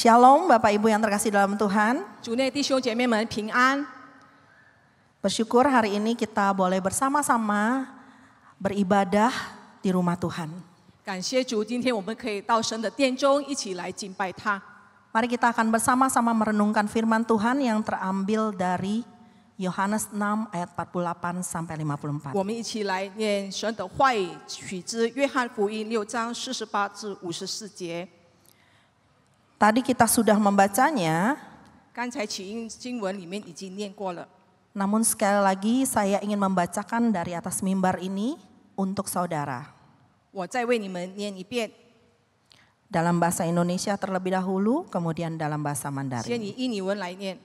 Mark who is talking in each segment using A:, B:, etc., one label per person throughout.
A: Shalom Bapak Ibu yang terkasih dalam Tuhan.
B: 主内弟兄姐妹们平安。
A: Bersyukur hari ini kita boleh bersama-sama beribadah di rumah Tuhan.
B: 感谢主，今天我们可以到神的殿中一起来敬拜他。
A: Mari kita akan bersama-sama merenungkan firman Tuhan yang terambil dari Yohanes 6 ayat 48 sampai 54.
B: 我们一起来念神的话语，取自约翰福音6章48至54节。
A: Tadi kita sudah membacanya,
B: 刚才起因经文里面已经念过了，
A: namun sekali lagi saya ingin membacakan dari atas mimbar ini untuk saudara.
B: 我再为你们念一遍，
A: Dalam bahasa Indonesia terlebih dahulu, kemudian dalam bahasa
B: 先
A: Mandarin.
B: 以印尼文来念，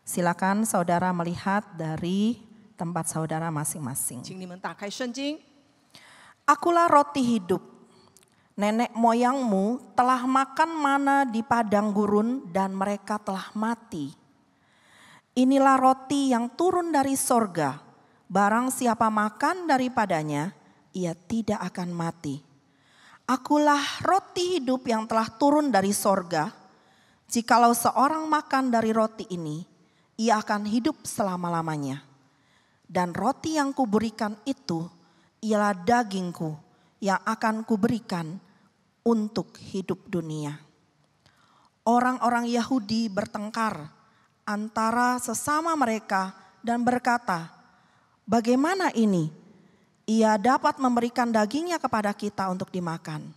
A: Silakan saudara melihat dari tempat saudara masing-masing.
B: 请你们打开圣经。
A: Akulah roti hidup. Nenek moyangmu telah makan mana di padang gurun dan mereka telah mati. Inilah roti yang turun dari sorga. Barang siapa makan daripadanya, ia tidak akan mati. Akulah roti hidup yang telah turun dari sorga. Jikalau seorang makan dari roti ini, ia akan hidup selama-lamanya. Dan roti yang kuberikan itu ialah dagingku yang akan kuberikan untuk hidup dunia. Orang-orang Yahudi bertengkar antara sesama mereka dan berkata, bagaimana ini? Ia dapat memberikan dagingnya kepada kita untuk dimakan.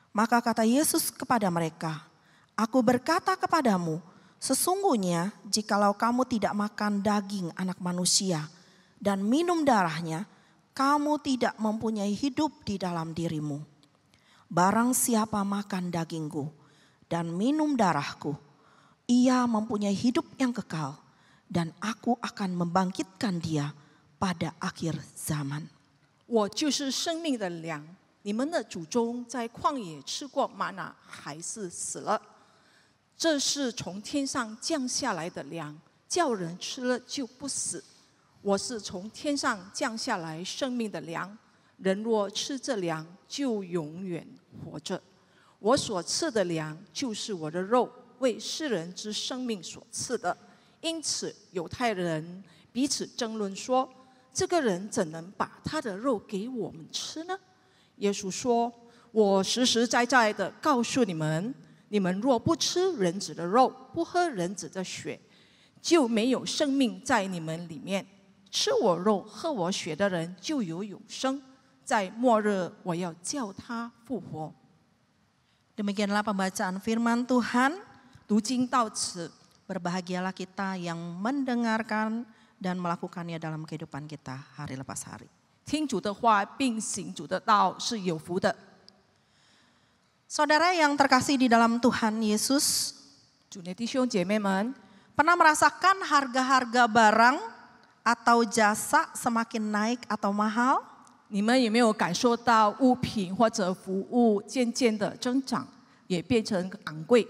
A: Maka kata Yesus kepada mereka, aku berkata kepadamu, sesungguhnya jikalau kamu tidak makan daging anak manusia dan minum darahnya, kamu tidak mempunyai hidup di dalam dirimu. Barang siapa makan dagingku dan minum darahku, ia mempunyai hidup yang kekal dan aku akan membangkitkan dia pada akhir zaman.
B: 我就是生命的粮，你们的祖宗在旷野吃过玛纳，还是死了。这是从天上降下来的粮，叫人吃了就不死。我是从天上降下来生命的粮，人若吃这粮，就永远活着。我所赐的粮，就是我的肉，为世人之生命所赐的。因此，犹太人彼此争论说：这个人怎能把他的肉给我们吃呢？耶稣说：我实实在在的告诉你们，你们若不吃人子的肉，不喝人子的血，就没有生命在你们里面。吃我肉、喝我血的人就有永生，在末日我要叫他复活。
A: Demikianlah pembacaan firman Tuhan.
B: 读经到此，
A: Berbahagialah kita yang mendengarkan dan melakukannya dalam kehidupan kita hari lepas hari.
B: 听主的话并行主的道是有福的。
A: Saudara yang terkasih di dalam Tuhan Yesus,
B: 主内弟兄姐妹们，
A: pernah merasakan harga-harga barang atau jasa semakin naik atau mahal?
B: 你们有没有感受到物品或者服务渐渐的增长，也变成昂贵？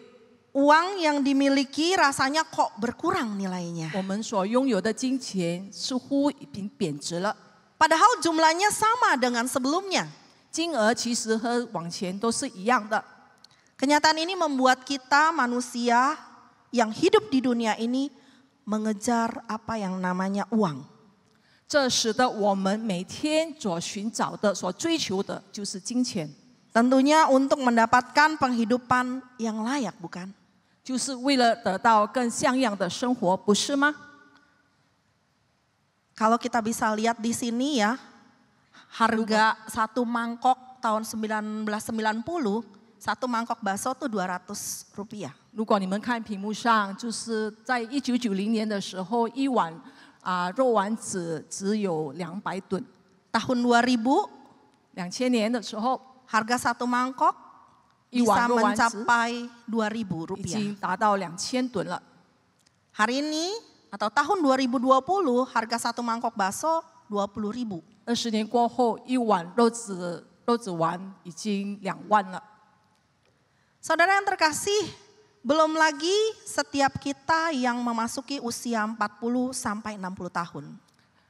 A: Uang yang dimiliki rasanya kok berkurang nilainya.
B: 我们所拥有的金钱似乎已经贬值了，
A: Padahal jumlahnya sama dengan sebelumnya.
B: 金额其实和往前都是一样的。
A: Kenyataan ini membuat kita manusia yang hidup di dunia ini mengejar apa yang namanya uang.
B: 这使得我们每天所寻找的、所追求的就是金钱，
A: Tentunya untuk mendapatkan penghidupan yang layak, bukan?
B: 就是为了得到更像样的生活，不是吗？
A: Kalau kita bisa lihat di sini ya, harga satu mangkok tahun 1990, satu mangkok bakso tuh 200 rupiah.
B: 如果你们看屏幕上，就是在1990年的时候，一碗肉丸子只有200吨。
A: Tahun 2000,
B: 2000年的时候，
A: harga satu mangkok
B: 一
A: bisa
B: 碗肉丸子
A: mencapai 2000
B: 已
A: rupiah.
B: 经达到2000吨了。
A: Hari ini atau tahun 2020 harga satu mangkok bakso 20.000.
B: 20年过后，一碗肉子丸已经2万了。
A: Saudara yang terkasih, belum lagi setiap kita yang memasuki usia 40 sampai 60 tahun.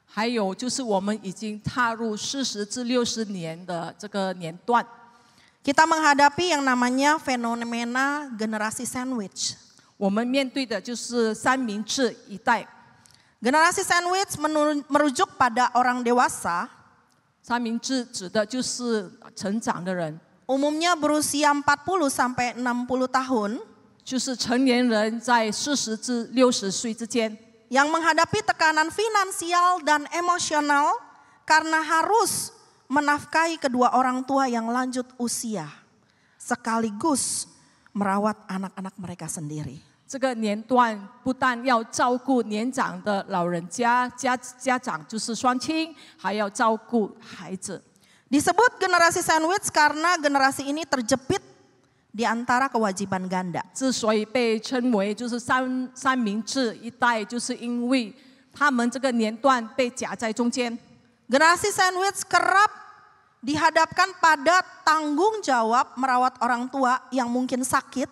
B: 还有就是我们已经踏入40至60年的这个年段，
A: Kita menghadapi yang namanya fenomena generasi sandwich.
B: 我们面对的就是三明治一代。
A: Generasi sandwich merujuk pada orang dewasa,
B: 三明治指的就是成长的人，
A: umumnya berusia 40 sampai 60 tahun,
B: 就是成年人在40至60岁之间，
A: yang menghadapi tekanan finansial dan emosional karena harus menafkahi kedua orang tua yang lanjut usia, sekaligus merawat anak-anak mereka sendiri.
B: 这个年段不但要照顾年长的老人家，家长就是双亲，还要照顾孩子。
A: Disebut generasi sandwich karena generasi ini terjepit di antara kewajiban ganda.
B: 之所以被称为就是三明治一代，就是因为他们这个年段被夹在中间。
A: Generasi sandwich kerap dihadapkan pada tanggung jawab merawat orang tua yang mungkin sakit,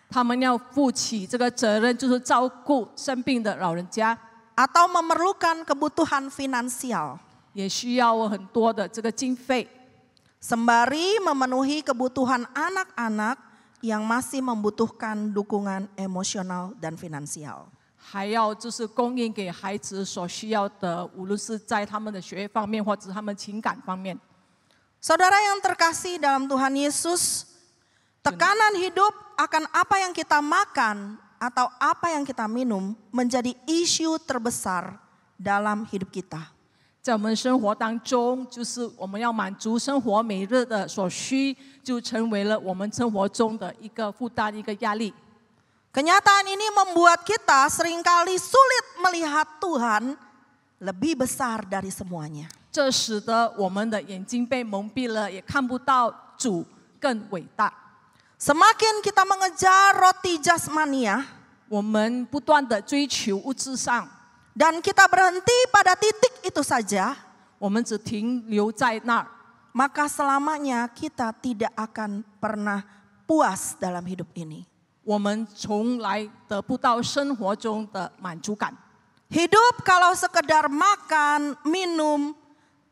B: 他们要负起这个责任，就是照顾生病的老人家，
A: atau memerlukan kebutuhan finansial,
B: 也需要很多的这个经费，
A: sembari memenuhi kebutuhan anak-anak yang masih membutuhkan dukungan emosional dan finansial.
B: 还要就是供应给孩子所需要的，无论是在他们的学业方面，或者他们情感方面。
A: Saudara yang terkasih dalam Tuhan Yesus, tekanan hidup akan apa yang kita makan atau apa yang kita minum menjadi isu terbesar dalam hidup kita.
B: 在我们生活当中，就是我们要满足生活每日的所需，就成为了我们生活中的一个负担、一个压力。
A: Kenyataan ini membuat kita seringkali sulit melihat Tuhan lebih besar dari semuanya.
B: 这使得我们的眼睛被蒙蔽了，也看不到主更伟大。
A: Semakin kita mengejar roti jasmania
B: 我们不断的追求物质上，
A: dan kita berhenti pada titik itu saja,
B: 我们只停留在那儿，
A: maka selamanya kita tidak akan pernah puas dalam hidup ini.
B: 我们从来得不到生活中的满足感。
A: Hidup kalau sekedar makan, minum,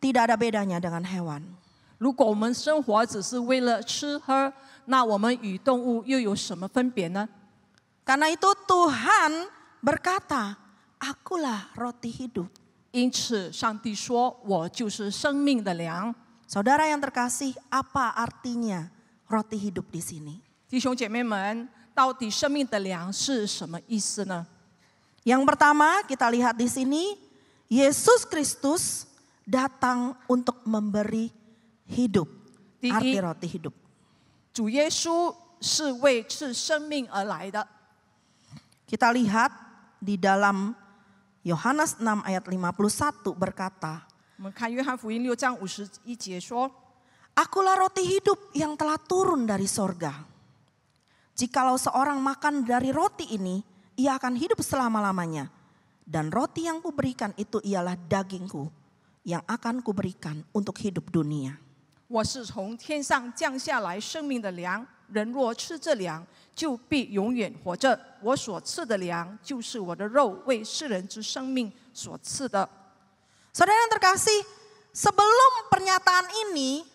A: tidak ada bedanya dengan hewan.
B: 如果我们生活只是为了吃喝，那我们与动物又有什么分别呢？
A: Karena itu Tuhan berkata, akulah roti hidup.
B: 因此，上帝说：“我就是生命的粮。”
A: Saudara yang terkasih, apa artinya roti hidup di sini?
B: 弟兄姐妹们，到底生命的粮是什么意思呢？
A: Yang pertama kita lihat di sini, Yesus Kristus datang untuk memberi hidup. Arti roti hidup.
B: 主耶稣是为赐生命而来的。
A: Kita lihat di dalam Yohanes 6 ayat 51 berkata,
B: 我们看约翰福音6章51节说：
A: Akulah roti hidup yang telah turun dari sorga. Jikalau seorang makan dari roti ini, ia akan hidup selama-lamanya. Dan roti yang kuberikan itu ialah dagingku yang akan kuberikan untuk hidup dunia.
B: 我是从天上降下来生命的粮，人若吃这粮，就必永远活着。我所赐的粮，就是我的肉，为世人之生命所赐的。
A: Saudara yang terkasih, sebelum pernyataan ini,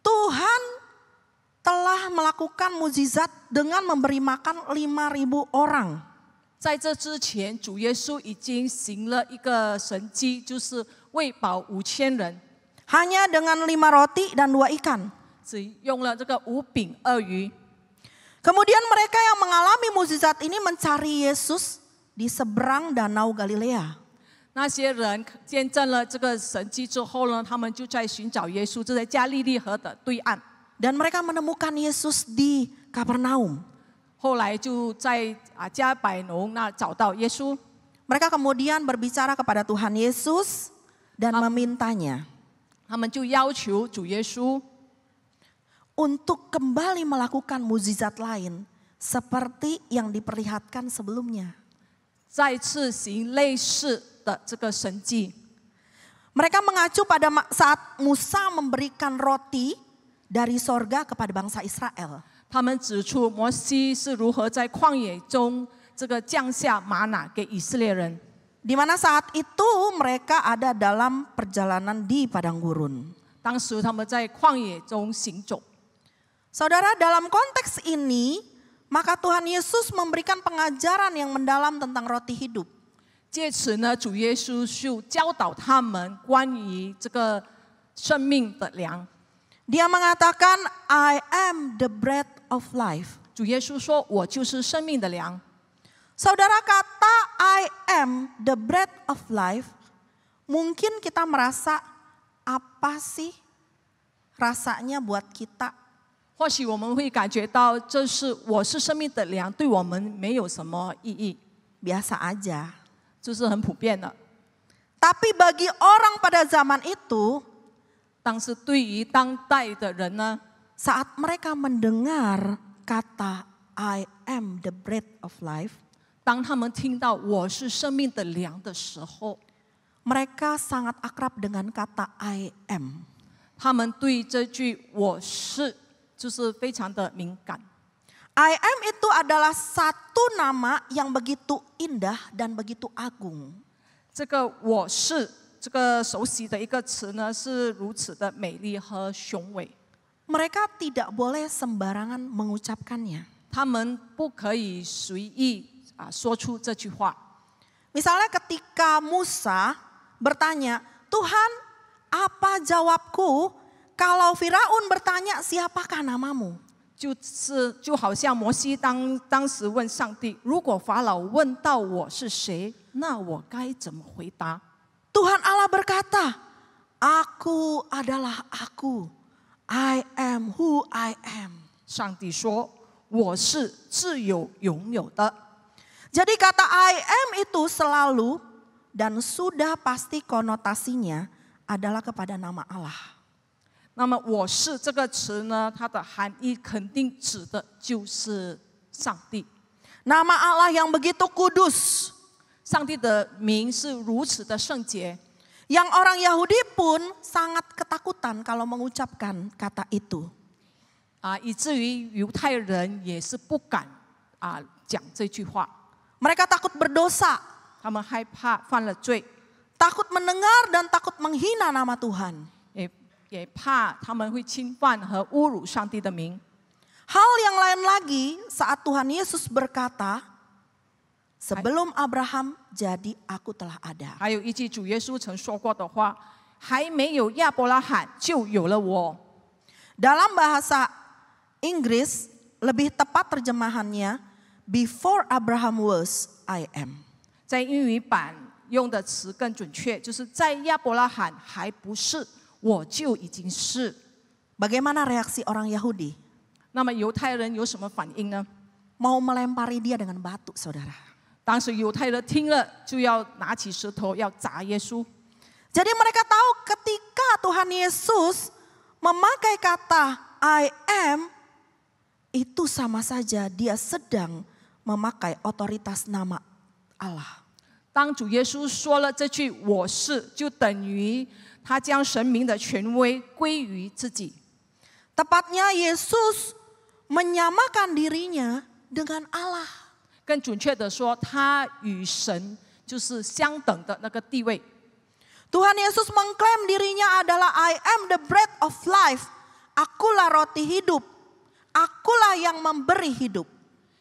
A: Tuhan telah melakukan mukjizat dengan memberi makan 5.000 orang.
B: 在这之前，主耶稣已经行了一个神迹，就是喂饱5000人，
A: Hanya dengan 5 roti dan 2 ikan.
B: 只用了这个5饼2鱼。
A: Kemudian mereka yang mengalami mukjizat ini mencari Yesus di seberang danau Galilea.
B: 那些人见证了这个神迹之后呢，他们就在寻找耶稣，就在加利利河的对岸。
A: Dan mereka menemukan Yesus di Kapernaum.
B: 后来就在加百农那找到耶稣。
A: Mereka kemudian berbicara kepada Tuhan Yesus dan memintanya
B: 他们就要求主耶稣
A: untuk kembali melakukan mukjizat lain seperti yang diperlihatkan sebelumnya.
B: 再次行类似的这个神迹。
A: Mereka mengacu pada saat Musa memberikan roti dari sorga kepada bangsa Israel.
B: 他们指出摩西是如何在旷野中这个降下玛拿给以色列人。
A: Di mana saat itu mereka ada dalam perjalanan di padang gurun.
B: 当时他们在旷野中行走。
A: Saudara, dalam konteks ini, maka Tuhan Yesus memberikan pengajaran yang mendalam tentang roti hidup.
B: 借此呢，主耶稣就教导他们关于这个生命的粮。
A: Dia mengatakan, I am the bread of life.
B: 主耶稣说：“我就是生命的粮。”
A: Saudara, kata I am the bread of life, mungkin kita merasa apa sih rasanya buat kita?
B: 或许我们会感觉到，这是我是生命的粮，对我们没有什么意义，
A: Biasa aja.
B: 这是很普遍的。
A: Tapi bagi orang pada zaman itu,
B: 但是对于当代的人呢，
A: saat mereka mendengar kata I am the bread of life,
B: 当他们听到我是生命的粮的时候，
A: mereka sangat akrab dengan kata I am.
B: 他们对这句我是就是非常的敏感。
A: I am itu adalah satu nama yang begitu indah dan begitu agung.
B: 这个我是这个熟悉的一个词呢，是如此的美丽和雄伟。
A: Mereka tidak boleh sembarangan mengucapkannya.
B: 他们不可以随意说出这句话。
A: Misalnya ketika Musa bertanya, Tuhan, apa jawabku kalau Firaun bertanya siapakah namamu?
B: 就好像摩西当时问上帝，如果法老问到我是谁，那我该怎么回答？
A: Tuhan Allah berkata, Aku adalah aku. I am who I am.
B: 上帝说，我是自有拥有的。
A: Jadi kata I am itu selalu dan sudah pasti konotasinya adalah kepada nama Allah.
B: 那么我是这个词呢，它的含义肯定指的就是上帝。
A: Nama Allah yang begitu kudus,
B: 上帝的名是如此的圣洁，
A: yang orang Yahudi pun sangat ketakutan kalau mengucapkan kata itu.
B: 以至于犹太人也是不敢讲这句话，
A: Mereka takut berdosa,
B: 他们害怕犯了罪，
A: takut mendengar dan takut menghina nama Tuhan.
B: 也怕他们会侵犯和侮辱上帝的名。
A: Hal yang lain lagi saat Tuhan Yesus berkata, sebelum Abraham jadi aku telah ada.
B: 还有一句主耶稣曾说过的话：“还没有亚伯拉罕，就有了我。”
A: Dalam bahasa Inggris, lebih tepat terjemahannya, before Abraham was, I am.
B: 在英语版用的词更准确，就是在亚伯拉罕还不是，我就已经是。
A: Bagaimana reaksi orang Yahudi?
B: 那么犹太人有什么反应呢？
A: Mau melempari dia dengan batu, saudara.
B: 当时犹太人听了就要拿起石头要砸耶稣。
A: Jadi mereka tahu ketika Tuhan Yesus memakai kata I am, itu sama saja dia sedang memakai otoritas nama Allah.
B: 当主耶稣说了这句我是，就等于他将神明的权威归于自己。
A: Tepatnya Yesus menyamakan dirinya dengan Allah.
B: 更准确的说，他与神就是相等的那个地位。
A: Tuhan Yesus mengklaim dirinya adalah I am the bread of life. Akulah roti hidup. Akulah yang memberi hidup.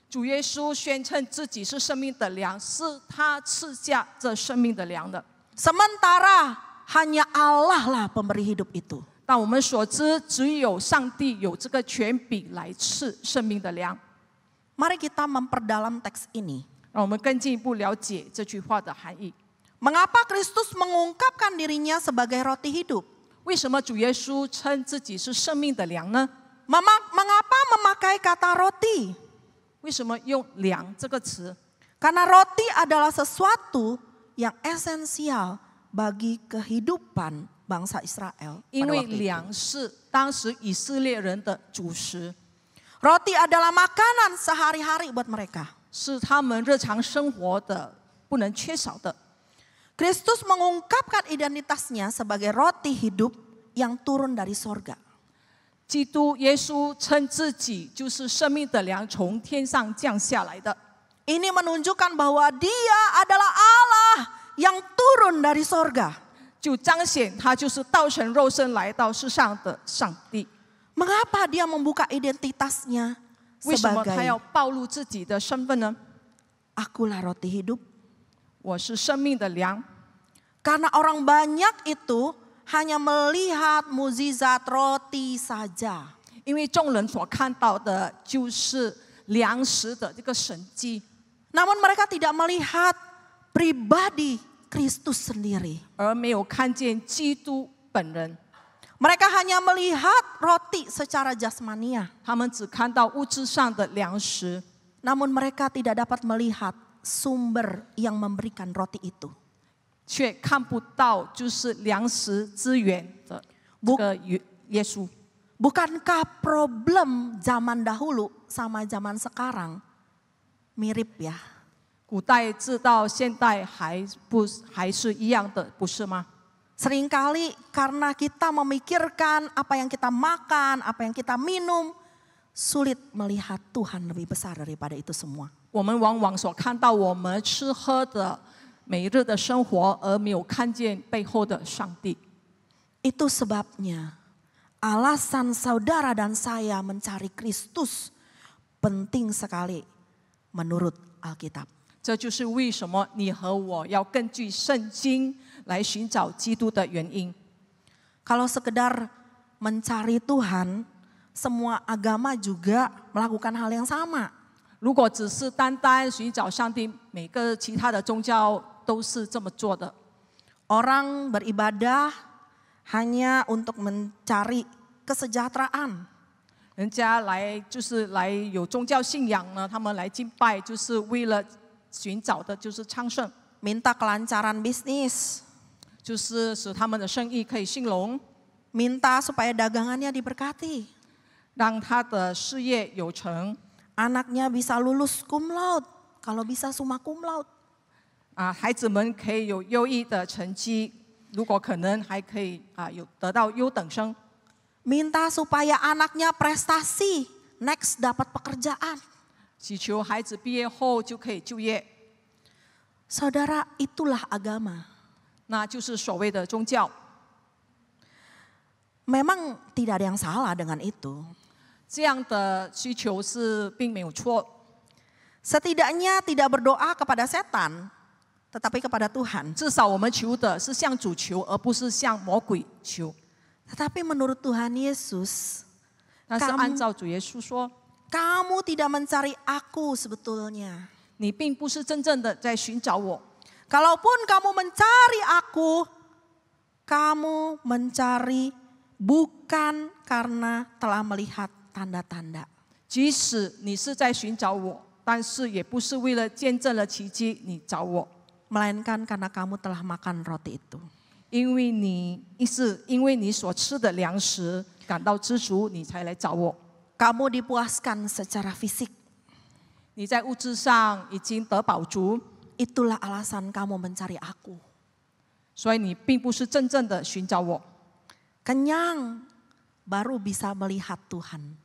B: 主耶稣宣称自己是生命的粮，是他赐下这生命的粮的。
A: Sementara hanya Allah lah pemberi hidup itu.
B: 但我们所知，只有上帝有这个权柄来赐生命的粮。
A: Mari kita memperdalam teks ini.
B: 让我们更进一步了解这句话的含义。
A: Mengapa Kristus mengungkapkan dirinya sebagai roti hidup?
B: 为什么主耶稣称自己是生命的粮呢？
A: Mengapa memakai kata roti?
B: 为什么用粮这个词？
A: Karena roti adalah sesuatu yang esensial bagi kehidupan bangsa Israel
B: 因
A: pada
B: 为
A: waktu itu.
B: 粮是当时以色列人的主食，
A: Roti adalah makanan sehari-hari buat mereka.
B: 是他们日常生活的不能缺少的。
A: Kristus mengungkapkan identitasnya sebagai roti hidup yang turun dari sorga.
B: 基督耶稣称自己就是生命的粮，从天上降下来的。
A: Ini menunjukkan bahwa Dia adalah Allah yang turun dari sorga.
B: 就彰显他就是道成肉身来到世上的上帝。
A: Mengapa dia membuka identitasnya
B: 为什么他
A: sebagai
B: 要暴露自己的身份呢？
A: Akulah roti hidup?
B: 我是生命的粮。
A: Karena orang banyak itu hanya melihat mukjizat roti saja.
B: 因为众人所看到的就是粮食的这个神迹，
A: Namun mereka tidak melihat pribadi Kristus sendiri.
B: 而没有看见基督本人。
A: Mereka hanya melihat roti secara jasmania.
B: 他们只看到物质上的粮食，
A: Namun mereka tidak dapat melihat sumber yang memberikan roti itu.
B: 却看不到就是粮食资源的这个耶稣。
A: Bukankah problem zaman dahulu sama zaman sekarang mirip ya?
B: 古代至到现代还是一样的，不是吗？
A: Seringkali karena kita memikirkan apa yang kita makan, apa yang kita minum, sulit melihat Tuhan lebih besar daripada itu semua.
B: 我们往往所看到我们吃喝的每日的生活，而没有看见背后的上帝。
A: Itu sebabnya alasan saudara dan saya mencari Kristus penting sekali menurut Alkitab.
B: 这就是为什么你和我要根据圣经来寻找基督的原因。
A: Kalau sekedar mencari Tuhan, semua agama juga melakukan hal yang sama.
B: 如果只是单单寻找上帝，每个其他的宗教都是这么做的。
A: Orang beribadah hanya untuk mencari kesejahteraan.
B: 人家就是来有宗教信仰呢，他们来敬拜，就是为了寻找的就是昌盛，
A: Minta kelancaran bisnis,
B: 就是使他们的生意可以兴隆，
A: minta supaya dagangannya diberkati,
B: 让他的事业有成。
A: anaknya bisa lulus cum laude, kalau bisa summa cum laude.
B: 孩子们可以有优异的成绩，如果可能还可以有得到优等生。
A: Minta supaya anaknya prestasi, next dapat pekerjaan.
B: 祈求孩子毕业后就可以就业，
A: Saudara, itulah agama.
B: 那就是所谓的宗教。
A: Memang tidak ada yang salah dengan itu.
B: 这样的需求是并没有错，
A: Setidaknya tidak berdoa kepada setan, tetapi kepada Tuhan.
B: 至少我们求的是向主求，而不是向魔鬼求。
A: Tetapi menurut Tuhan Yesus,
B: 但是按照主耶稣说，
A: kamu tidak mencari aku sebetulnya.
B: 你并不是真正的在寻找我。
A: Kalaupun kamu mencari aku, kamu mencari bukan karena telah melihat tanda-tanda.
B: 即使你是在寻找我，但是也不是为了见证了奇迹你找我，
A: Melainkan karena kamu telah makan roti itu.
B: 因为你所吃的粮食感到知足，你才来找我。
A: Kamu dipuaskan secara fisik.
B: 你在物质上已经得饱足，
A: Itulah alasan kamu mencari aku.
B: 所以你并不是真正的寻找我。
A: Kenyang, baru bisa melihat Tuhan.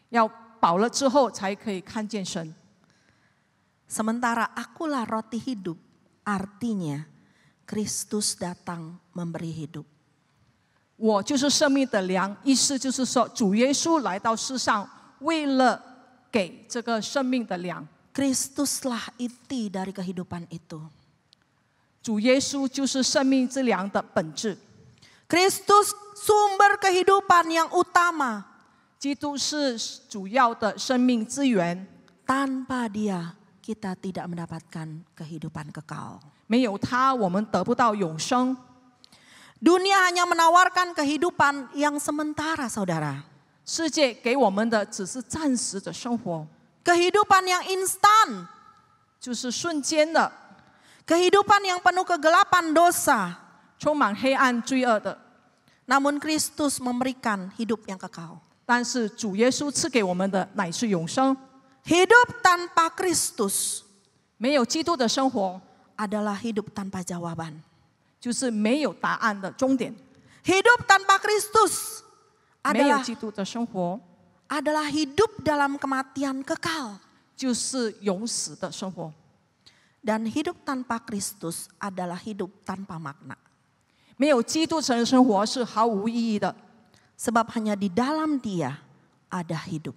B: 要饱了之后才可以看见神。
A: Sementara akulah roti hidup, artinya Kristus datang memberi hidup.
B: 我就是生命的粮，意思就是说，主耶稣来到世上，为了给这个生命的粮。
A: Kristuslah inti dari kehidupan itu.
B: 主耶稣就是生命之粮的本质。
A: Kristus sumber kehidupan yang utama.
B: 基督是主要的生命资源，
A: Tanpa dia, kita tidak mendapatkan kehidupan kekal.
B: 没有他，我们得不到永生。
A: Dunia hanya menawarkan kehidupan yang sementara, saudara.
B: 世界给我们的只是暂时的生活，
A: Kehidupan yang instan.
B: 就是瞬间的，
A: Kehidupan yang penuh kegelapan dosa.
B: 充满黑暗罪恶的。
A: Namun Kristus memberikan hidup yang kekal.
B: 但是主耶稣赐给我们的乃是永生。
A: Hidup tanpa Kristus
B: 没有基督的生活，
A: adalah hidup tanpa jawaban.
B: 就是没有答案的终点。
A: Hidup tanpa Kristus
B: 没有
A: adalah
B: 基督的生活，
A: adalah hidup dalam kematian kekal.
B: 就是永死的生活。
A: Dan hidup tanpa Kristus adalah hidup tanpa makna.
B: 没有基督的生活是毫无意义的。
A: Sebab hanya di dalam Dia ada hidup.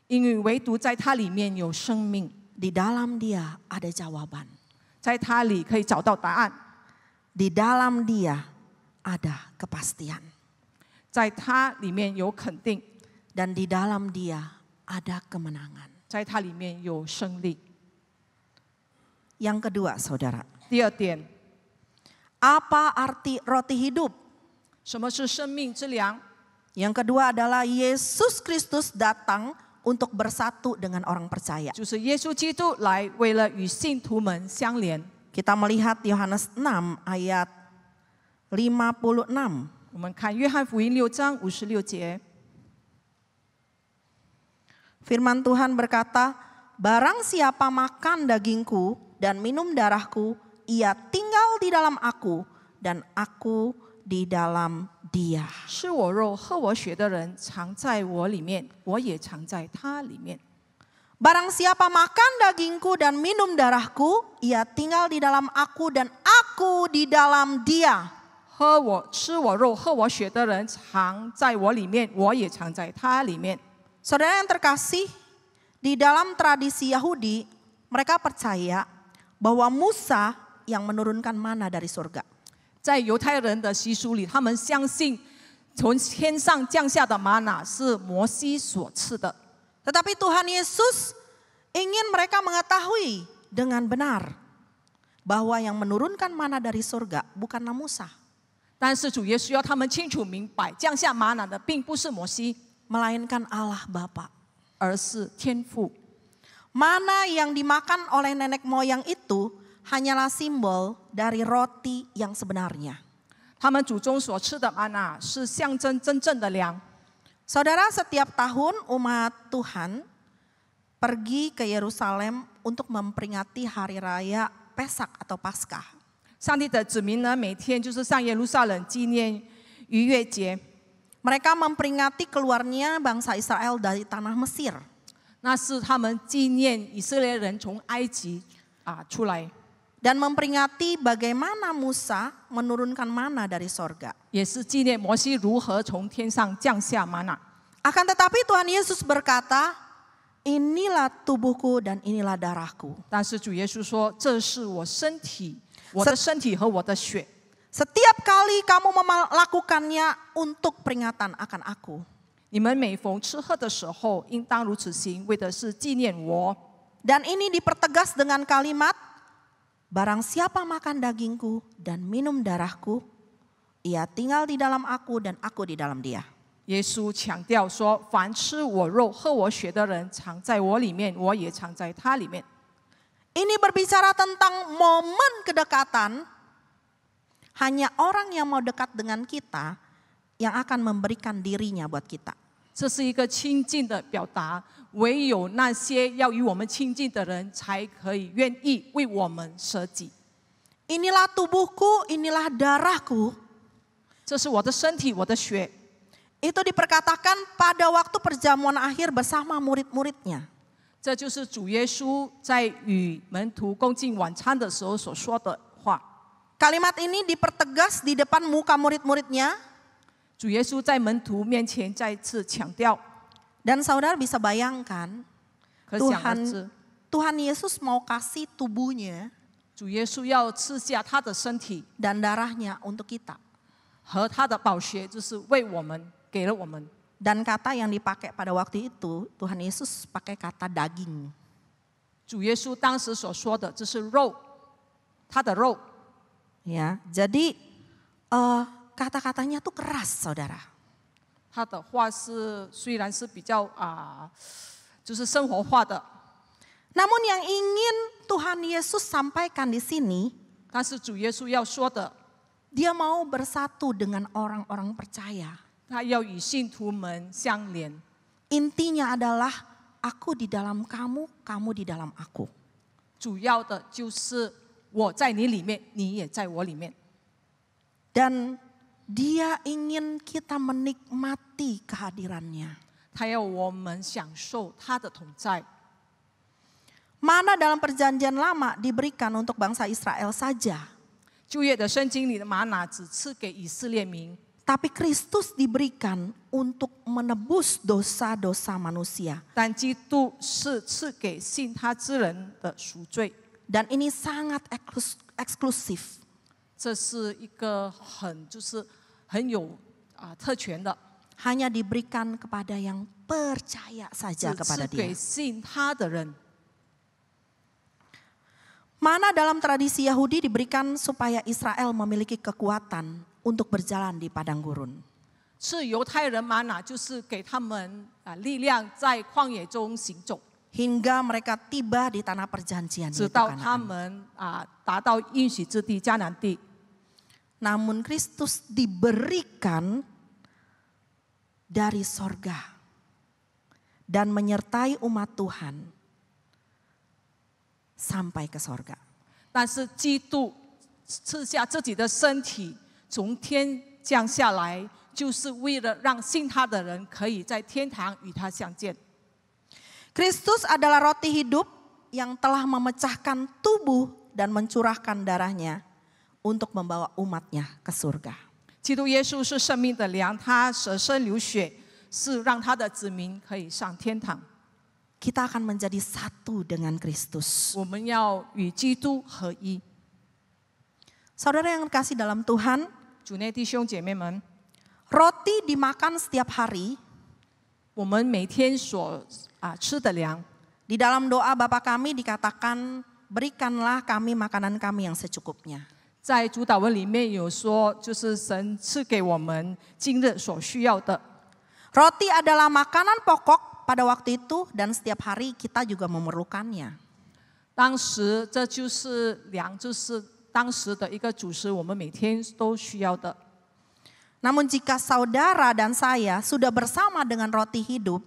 B: 因为唯独在他里面有生命，
A: Di dalam Dia ada jawaban.
B: 在他里可以找到答案，
A: Di dalam Dia ada kepastian.
B: 在他里面有肯定，
A: Dan di dalam Dia ada kemenangan.
B: 在他里面有胜利。
A: Yang kedua, saudara,
B: 第二点，
A: apa arti roti hidup?
B: 什么是生命之粮？
A: Yang kedua adalah Yesus Kristus datang untuk bersatu dengan orang percaya.
B: 就是耶稣基督来为了与信徒们相连。
A: Kita melihat Yohanes 6 ayat 56.
B: 我们看约翰福音6章56节，
A: Firman Tuhan berkata, barang siapa makan dagingku dan minum darahku, ia tinggal di dalam aku dan aku di dalam dia.
B: 吃我肉喝我血的人常在我里面，我也常在他里面。
A: Barang siapa makan dagingku dan minum darahku, ia tinggal di dalam aku dan aku di dalam dia.
B: 吃我肉喝我血的人常在我里面，我也常在他里面。
A: Saudara yang terkasih, di dalam tradisi Yahudi, mereka percaya bahwa Musa yang menurunkan mana dari surga.
B: 在犹太人的习俗里，他们相信从天上降下的玛瑙是摩西所赐的。
A: Tetapi Tuhan Yesus ingin mereka mengetahui dengan benar bahwa yang menurunkan mana dari surga bukanlah Musa,
B: 但是主耶稣要他们清楚明白，降下玛瑙的并不是摩西，
A: melainkan Allah Bapa.
B: 而是天父。
A: Mana yang dimakan oleh nenek moyang itu hanyalah simbol dari roti yang sebenarnya.
B: 他们祖宗所吃的玛瑙是象征真正的粮。
A: Saudara, setiap tahun umat Tuhan pergi ke Yerusalem untuk memperingati hari raya Pesak atau Paskah.
B: 上帝的子民呢，每天就是上耶路撒冷纪念逾越节。
A: Mereka memperingati keluarnya bangsa Israel dari tanah Mesir.
B: 那是他们纪念以色列人从埃及出来，
A: Dan memperingati bagaimana Musa menurunkan mana dari sorga.
B: 也是纪念摩西如何从天上降下玛瑙。
A: Akan tetapi Tuhan Yesus berkata, inilah tubuhku dan inilah darahku.
B: 但是主耶稣说：“这是我身体，我的身体和我的血。
A: Setiap kali kamu melakukannya untuk peringatan akan aku.
B: 你们每逢吃喝的时候，应当如此行，为的是纪念我。”
A: Dan ini dipertegas dengan kalimat, barang siapa makan dagingku dan minum darahku, ia tinggal di dalam aku dan aku di dalam dia.
B: 耶稣强调说：“凡吃我肉、喝我血的人，常在我里面，我也常在他里面。”
A: Ini berbicara tentang momen kedekatan. Hanya orang yang mau dekat dengan kita yang akan memberikan dirinya buat kita.
B: 这是一个亲近的表达，唯有那些要与我们亲近的人，才可以愿意为我们舍己。
A: Inilah tubuhku, inilah darahku.
B: 这是我的身体，我的血。
A: Itu diperkatakan pada waktu perjamuan akhir bersama murid-muridnya.
B: 这就是主耶稣在与门徒共进晚餐的时候所说的话。
A: Kalimat ini dipertegas di depan muka murid-muridnya.
B: 主耶稣在门徒面前再次强调。
A: Dan saudara bisa bayangkan,
B: 可想而知，
A: Tuhan Yesus mau kasih tubuhnya
B: 主耶稣要赐下他的身体
A: dan darahnya untuk kita.
B: 和他的宝血，就是为我们给了我们。
A: Dan kata yang dipakai pada waktu itu, Tuhan Yesus pakai kata daging.
B: 主耶稣当时所说的，这是肉，他的肉。
A: Ya, jadi kata-katanya tuh keras, saudara.
B: 他的话虽然是比较就是生活化的，
A: Namun yang ingin Tuhan Yesus sampaikan di sini,
B: 但是主耶稣要说的，
A: Dia mau bersatu dengan orang-orang percaya.
B: 他要与信徒们相连。
A: Intinya adalah aku di dalam kamu, kamu di dalam aku.
B: 主要的就是我在你里面，你也在我里面。
A: Dan Dia ingin kita menikmati kehadirannya.
B: 他要我们享受他的同在。
A: Mana dalam perjanjian lama diberikan untuk bangsa Israel saja.
B: 旧约的圣经里的玛瑙只赐给以色列民，
A: Tapi Kristus diberikan untuk menebus dosa-dosa manusia.
B: 但基督是赐给信他之人的赎罪。
A: Dan ini sangat eksklusif.
B: 这是一个很有特权的，
A: Hanya diberikan kepada yang percaya saja
B: 只
A: kepada
B: 赐给
A: dia.
B: 信他的人。
A: Mana dalam tradisi Yahudi diberikan supaya Israel memiliki kekuatan untuk berjalan di padang gurun.
B: 是犹太人玛拿，就是给他们力量在旷野中行走，
A: Hingga mereka tiba di tanah perjanjian
B: 直
A: yaitu
B: 到他
A: Kanaan.
B: 们达到应许之地迦南地。
A: Namun Kristus diberikan dari sorga dan menyertai umat Tuhan sampai ke sorga.
B: 但是基督赐下自己的身体，从天降下来，就是为了让信他的人可以在天堂与他相见。
A: Kristus adalah roti hidup yang telah memecahkan tubuh dan mencurahkan darahnya untuk membawa umatnya ke surga.
B: 基督耶稣是生命的粮，他舍身流血，是让他的子民可以上天堂。
A: Kita akan menjadi satu dengan Kristus.
B: 我们要与基督合一。
A: Saudara yang terkasih dalam Tuhan,
B: 主内弟兄姐妹们，
A: roti dimakan setiap hari.
B: 我们每天所吃的粮，
A: Di dalam doa Bapa kami dikatakan, berikanlah kami makanan kami yang secukupnya.
B: 在主祷文里面有说，就是神赐给我们今日所需要的。
A: Roti adalah makanan pokok pada waktu itu dan setiap hari kita juga memerlukannya.
B: 当时这就是粮，就是当时的一个主食，我们每天都需要的。
A: Namun jika saudara dan saya sudah bersama dengan roti hidup,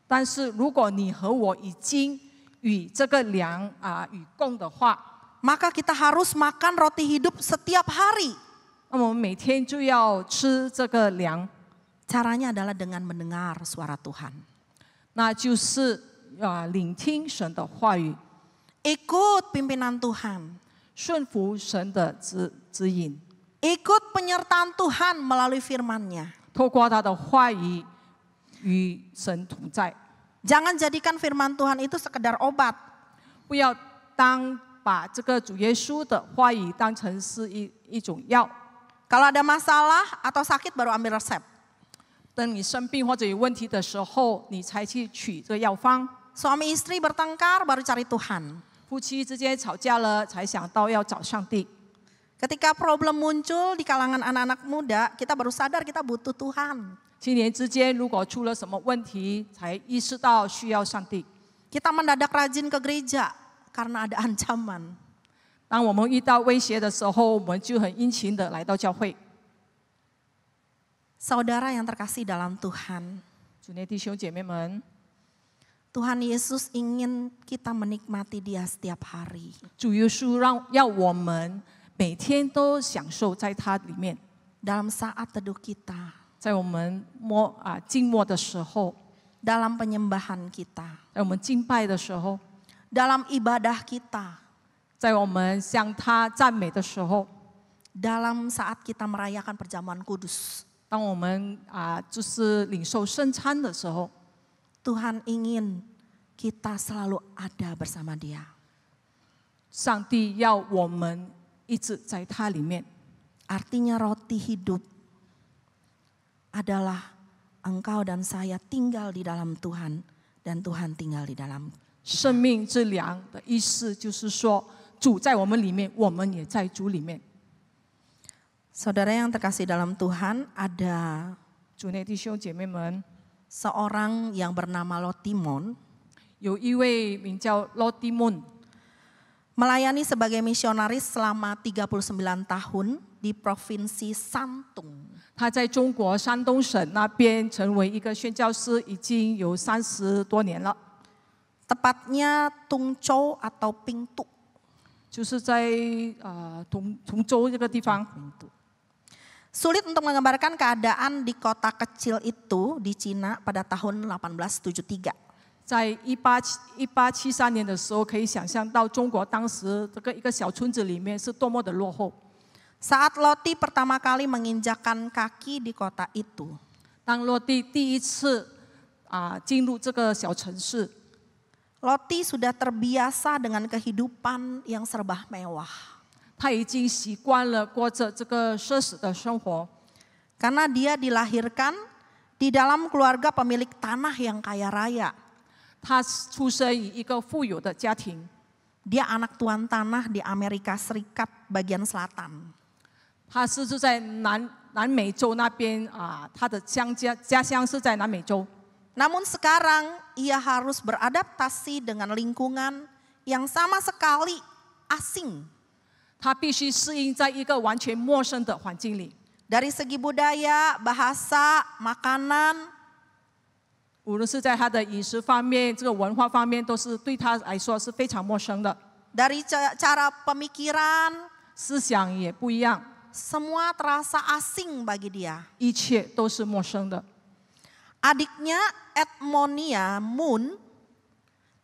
B: 但是如果你和我已经与这个粮与共的话，
A: maka kita harus makan roti hidup setiap hari.
B: 那么我们每天就要吃这个粮，
A: Caranya adalah dengan mendengar suara Tuhan.
B: 那就是聆听神的话语，
A: Ikut pimpinan Tuhan.
B: 顺服神的指引，
A: Ikut penyertaan Tuhan melalui firman-Nya.
B: 透过他的话语与神同在，
A: Jangan jadikan firman Tuhan itu sekedar obat.
B: 不要把这个主耶稣的话语当成是一种药。
A: Kalau ada masalah atau sakit baru ambil resep.
B: 等你生病或者有问题的时候，你才去取这个药方。
A: Suami istri bertengkar baru cari Tuhan.
B: 夫妻之间吵架了，才想到要找上帝。
A: Ketika problem muncul di kalangan anak-anak muda, kita baru sadar kita butuh Tuhan.
B: 青年之间如果出了什么问题，才意识到需要上帝。
A: Kita mendadak rajin ke gereja karena ada ancaman.
B: 当我们遇到威胁的时候，我们就很殷勤的来到教会。
A: Saudara yang terkasih dalam Tuhan,
B: 主内弟兄姐妹们，
A: Tuhan Yesus ingin kita menikmati Dia setiap hari.
B: 主耶稣要我们每天都享受在他里面，
A: Dalam saat teduh kita,
B: 在我们静默的时候，
A: dalam penyembahan kita,
B: 在我们敬拜的时候，
A: dalam ibadah kita,
B: 在我们向他赞美的时候，
A: dalam saat kita merayakan perjamuan kudus.
B: 当我们就是领受圣餐的时候，
A: Tuhan ingin kita selalu ada bersama Dia.
B: 上帝要我们一直在他里面。
A: Artinya roti hidup adalah engkau dan saya tinggal di dalam Tuhan dan Tuhan tinggal di dalam.
B: 生命之粮的意思就是说，主在我们里面，我们也在主里面。
A: Saudara yang terkasih dalam Tuhan, ada
B: 主内弟兄姐妹们，
A: seorang yang bernama Lotimon
B: 有一位名叫罗蒂蒙，
A: melayani sebagai misionaris selama 39 tahun di provinsi Santung.
B: 他在中国山东省那边成为一个宣教师，已经有30多年了。
A: Tepatnya Tungchou atau Pingtu.
B: 就是在同州这个地方。
A: Sulit untuk menggambarkan keadaan di kota kecil itu di Cina pada tahun 1873.
B: 在1873年的时候，可以想象到中国当时这个一个小村子里面是多么的落后。
A: Saat Loti pertama kali menginjakkan kaki di kota itu,
B: 当落地第一次进入这个小城市，
A: Loti sudah terbiasa dengan kehidupan yang serba mewah.
B: 他已经习惯了过着这个奢侈的生活，
A: Karena dia dilahirkan di dalam keluarga pemilik tanah yang kaya raya.
B: 他出生于一个富有的家庭，
A: Dia anak tuan tanah di Amerika Serikat bagian selatan.
B: 他是住在南美洲那边他的家乡是在南美洲。
A: Namun sekarang ia harus beradaptasi dengan lingkungan yang sama sekali asing.
B: 他必须适应在一个完全陌生的环境里，
A: Dari segi budaya, bahasa, makanan,
B: 无论是在他的饮食方面、这个文化方面，都是对他来说是非常陌生的，
A: dari cara pemikiran,
B: 思想也不一样，
A: semua terasa asing bagi dia.
B: 一切都是陌生的。
A: Adiknya Edmonia Moon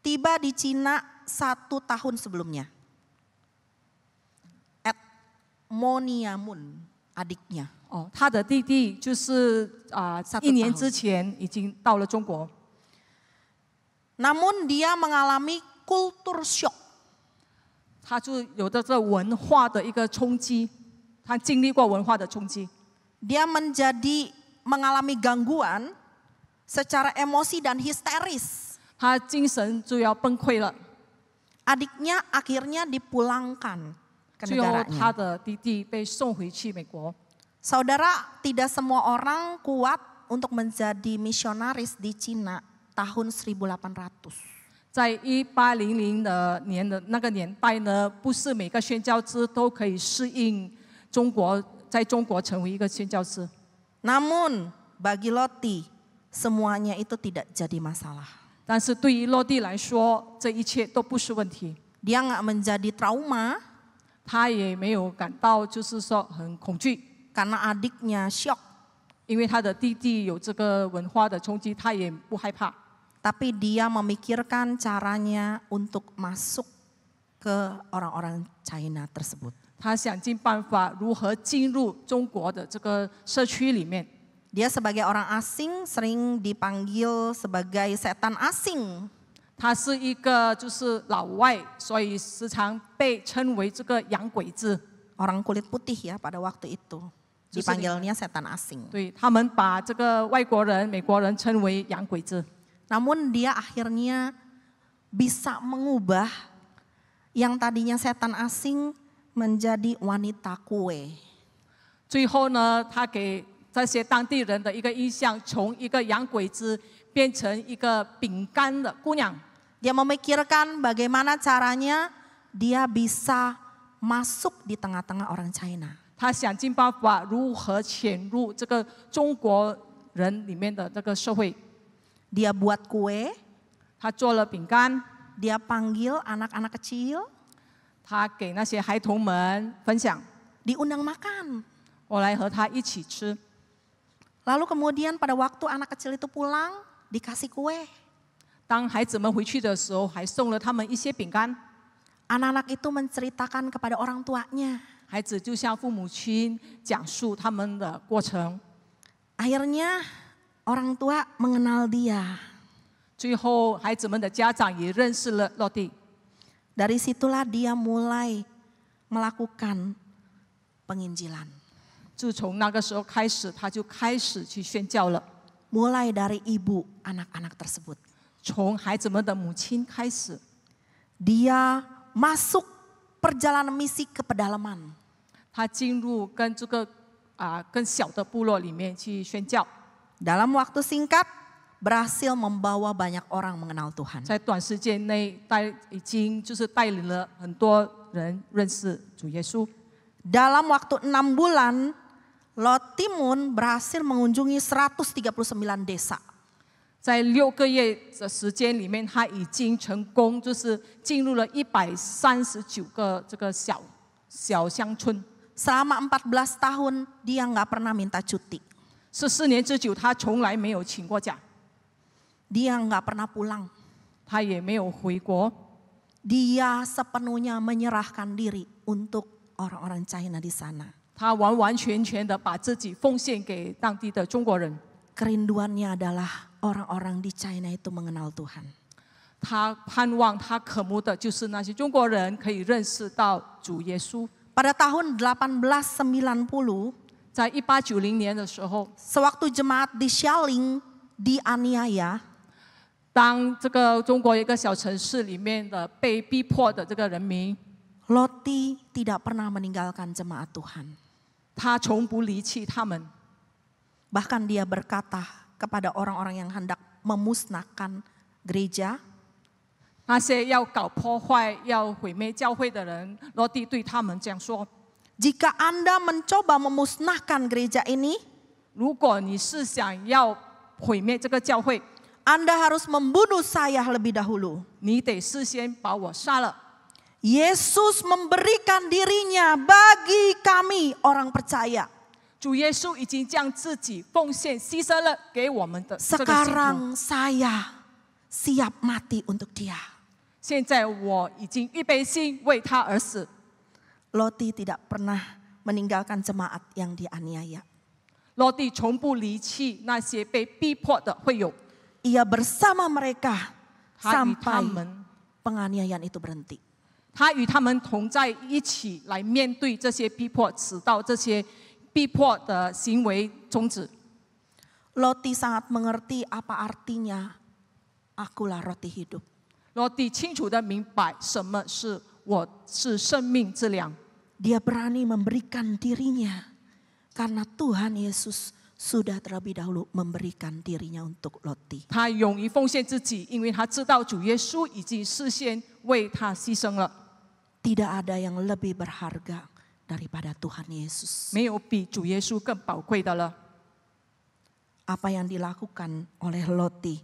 A: tiba di Cina 1 tahun sebelumnya. Edmonia Moon, adiknya.
B: 他的弟弟就是1年之前已经到了中国，
A: Namun dia mengalami kultur shock.
B: 他就有的这文化的一个冲击，他经历过文化的冲击，
A: Dia mengalami gangguan secara emosi dan histeris.
B: 他精神就要崩溃了。
A: Adiknya akhirnya dipulangkan ke
B: 最后，他
A: negaranya.
B: 的弟弟被送回去美国。
A: Saudara, tidak semua orang kuat untuk menjadi misionaris di Cina tahun 1800.
B: 在1800年的那个年代呢，不是每个宣教师都可以适应在中国成为一个宣教师。
A: Namun bagi Loti semuanya itu tidak jadi masalah.
B: 但是对于落地来说，这一切都不是问题。
A: Dia nggak menjadi trauma
B: 他也没有感到就是说很恐惧，
A: karena adiknya shock.
B: 因为他的弟弟有这个文化的冲击，他也不害怕。
A: Tapi dia memikirkan caranya untuk masuk ke orang-orang China tersebut.
B: 他想尽办法如何进入中国的这个社区里面。
A: Dia sebagai orang asing sering dipanggil sebagai setan asing.
B: 他是一个就是老外，所以时常被称为这个洋鬼子。
A: Orang kulit putih ya pada waktu itu. Dipanggilnya setan asing.
B: 对，他们把这个外国人、美国人称为洋鬼子。
A: Namun dia akhirnya bisa mengubah yang tadinya setan asing menjadi wanita kue.
B: 最后呢，他给这些当地人的一个印象，从一个洋鬼子变成一个饼干的姑娘。
A: Dia memikirkan bagaimana caranya dia bisa masuk di tengah-tengah orang China.
B: 他想尽办法如何潜入这个中国人里面的这个社会。
A: Dia buat kue,
B: 他做了饼干，
A: dia panggil anak-anak kecil,
B: 他给那些孩童们分享，
A: diundang makan.
B: 我来和他一起吃。
A: Lalu kemudian pada waktu anak kecil itu pulang, dikasih kue.
B: 当孩子们回去的时候，还送了他们一些饼干。
A: Anak-anak itu menceritakan kepada orang tuanya.
B: 孩子就向父母亲讲述他们的过程。
A: Akhirnya orang tua mengenal dia.
B: 最后，孩子们的家长也认识了落地。
A: Dari situlah dia mulai melakukan penginjilan.
B: 自从那个时候开始，他就开始去宣教了。
A: Mulai dari ibu anak-anak tersebut.
B: 从孩子们的母亲开始，
A: Dia masuk perjalanan misi ke pedalaman.
B: 他进入跟这个更小的部落里面去宣教。
A: Dalam waktu singkat berhasil membawa banyak orang mengenal Tuhan.
B: 在短时间内，已经就是带领了很多人认识主耶稣。
A: Dalam waktu 6 bulan, Loti Moon berhasil mengunjungi 139 desa.
B: 在6个月的时间里面，他已经成功就是进入了139个这个小乡村。
A: Selama 14 tahun dia nggak pernah minta cuti.
B: 14年之久，他从来没有请过假，
A: Dia nggak pernah pulang.
B: 他也没有回国。
A: Dia sepenuhnya menyerahkan diri untuk orang-orang China di sana.
B: 他完完全全的把自己奉献给当地的中国人。
A: Kerinduannya adalah orang-orang di China itu mengenal Tuhan.
B: 他盼望他渴慕的就是那些中国人可以认识到主耶稣。
A: Pada tahun 1890,
B: 在1890年的时候，
A: sewaktu jemaat di Shaling dianiaya,
B: 当这个中国一个小城市里面的被逼迫的这个人民，
A: Loti tidak pernah meninggalkan jemaat Tuhan.
B: 他从不离弃他们。
A: Bahkan dia berkata kepada orang-orang yang hendak memusnahkan gereja,
B: 那些要搞破坏、要毁灭教会的人，罗地对他们这样说：
A: jika Anda mencoba memusnahkan gereja ini,
B: 如果你是想要毁灭这个教会，
A: Anda harus membunuh saya lebih dahulu.
B: 你得事先把我杀了。
A: Yesus memberikan dirinya bagi kami orang percaya.
B: 主耶稣已经将自己奉献、牺牲了给我们的这个信徒。
A: Sekarang saya siap mati untuk dia.
B: 现在我已经预备心为他而死。
A: Loti tidak pernah meninggalkan jemaat yang dianiaya.
B: 罗地从不离弃那些被逼迫的会友，
A: Ia bersama mereka
B: 他与他
A: sampai
B: 们，
A: penganiayaan itu berhenti.
B: 他与他们同在一起来面对这些逼迫，直到这些逼迫的行为终止。
A: Loti sangat mengerti apa artinya akulah roti hidup.
B: 罗地清楚的明白什么是我是生命之粮。
A: Dia berani memberikan dirinya karena Tuhan Yesus sudah terlebih dahulu memberikan dirinya untuk Loti.
B: 他勇于奉献自己，因为他知道主耶稣已经事先为他牺牲了。
A: Tidak ada yang lebih berharga daripada Tuhan Yesus.
B: 没有比主耶稣更宝贵的了。
A: Apa yang dilakukan oleh Loti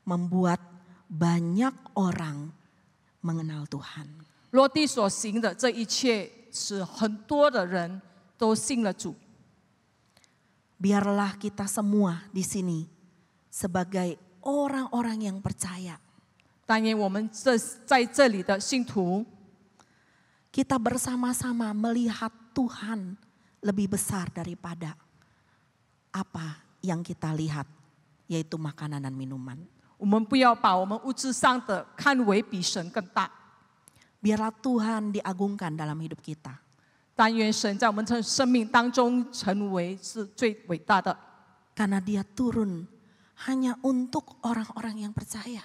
A: membuat banyak orang mengenal Tuhan.
B: 罗地所行的这一切，使很多的人都信了主。
A: Biarlah kita semua di sini sebagai orang-orang yang percaya.
B: 但愿我们在这里的信徒，
A: Kita bersama-sama melihat Tuhan lebih besar daripada apa yang kita lihat, yaitu makanan dan minuman.
B: 我们不要把我们物质上的看为比神更大。
A: Biarlah Tuhan diagungkan dalam hidup kita.
B: 但愿神在我们的生命当中成为是最伟大的，
A: Karena dia turun hanya untuk orang-orang yang percaya.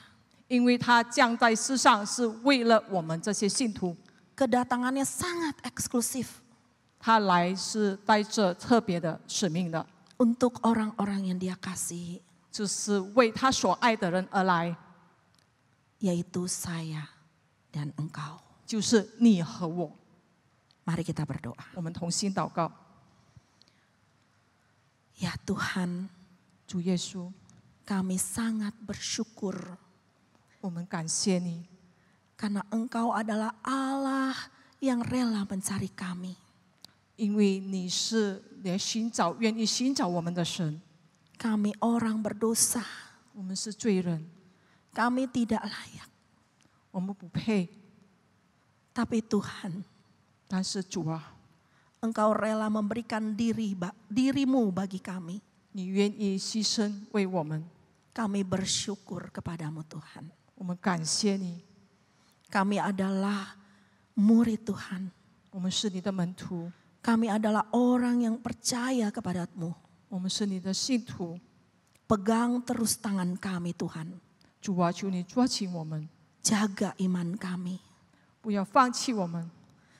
B: 因为他降在世上是为了我们这些信徒。
A: Kedatangannya sangat eksklusif
B: 他来是带着特别的使命的，
A: untuk orang-orang yang dia kasihi,
B: 就是为他所爱的人而来，
A: yaitu saya dan engkau.
B: 就是你和我。
A: Mari kita berdoa.
B: 我们同心祷告，
A: Ya Tuhan,
B: 主耶稣，
A: kami sangat bersyukur
B: 我们感谢你，
A: karena Engkau adalah Allah yang rela mencari kami.
B: 因为你是连愿意寻找我们的神。
A: Kami orang berdosa,
B: 我们是罪人，
A: kami tidak layak.
B: 我们不配，
A: Tapi Tuhan,
B: 但是主啊，
A: Engkau rela memberikan dirimu bagi kami.
B: 你愿意牺牲为我们，
A: Kami bersyukur kepadamu Tuhan.
B: 我们感谢你。
A: Kami adalah murid Tuhan.
B: 我们是你的门徒，
A: Kami adalah orang yang percaya kepadamu.
B: 我们是你的信徒。
A: Pegang terus tangan kami Tuhan.
B: 主啊，求你抓紧我们，
A: Jaga iman kami
B: 不要放弃我们，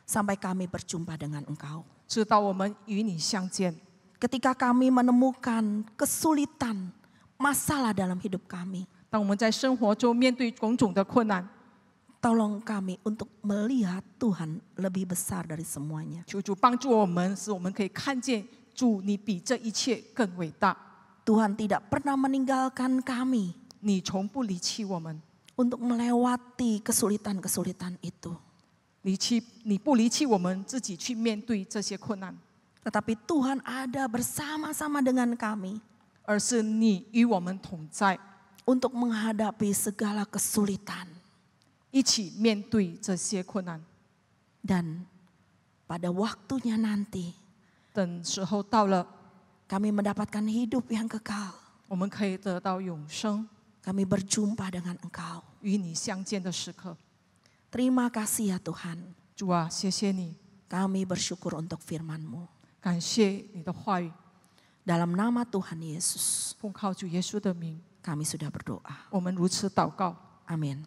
A: sampai kami berjumpa dengan Engkau.
B: 直到我们与你相见。
A: Ketika kami menemukan kesulitan, masalah dalam hidup kami,
B: 当我们在生活中面对种种的困难，
A: tolong kami untuk melihat Tuhan lebih besar dari semuanya.
B: 求主帮助我们，使我们可以看见主，你比这一切更伟大。
A: Tuhan tidak pernah meninggalkan kami
B: 你从不离弃我们，
A: untuk melewati kesulitan-kesulitan itu.
B: 你不离弃我们自己去面对这些困难，
A: Tetapi Tuhan ada bersama-sama dengan kami
B: 而是你与我们同在，
A: untuk menghadapi segala kesulitan.
B: 一起面对这些困难。
A: Dan pada waktunya nanti
B: 等时候到了，
A: kami mendapatkan hidup yang kekal.
B: 我们可以得到永生，
A: Kami berjumpa dengan Engkau.
B: 与你相见的时刻。
A: Terima kasih ya Tuhan.
B: 主啊，谢谢你，
A: Kami bersyukur untuk firman-Mu.
B: 感谢你的话语，
A: Dalam nama Tuhan Yesus,
B: 奉靠主耶稣的名，
A: kami sudah berdoa.
B: 我们如此祷告。
A: Amin.